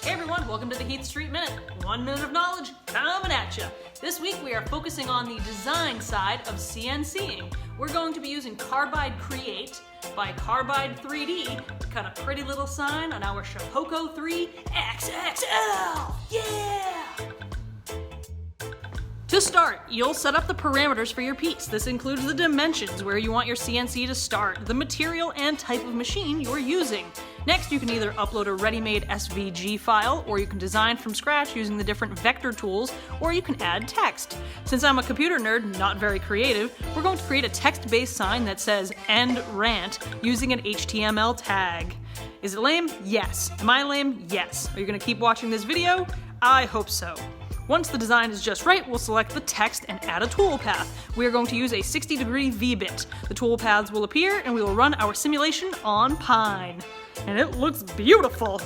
Hey everyone, welcome to the Heath Street Minute. 1 minute of knowledge coming at you. This week we are focusing on the design side of CNCing. We're going to be using Carbide Create by Carbide 3D to cut a pretty little sign on our Shapoko 3 XXL. Yeah! To start, you'll set up the parameters for your piece. This includes the dimensions, where you want your CNC to start, the material and type of machine you're using. Next, you can either upload a ready-made SVG file, or you can design from scratch using the different vector tools, or you can add text. Since I'm a computer nerd, not very creative, we're going to create a text-based sign that says "End Rant" using an HTML tag. Is it lame? Yes. Am I lame? Yes. Are you going to keep watching this video? I hope so. Once the design is just right, we'll select the text and add a toolpath. We are going to use a 60-degree V-bit. The toolpaths will appear and we will run our simulation on Pine. And it looks beautiful!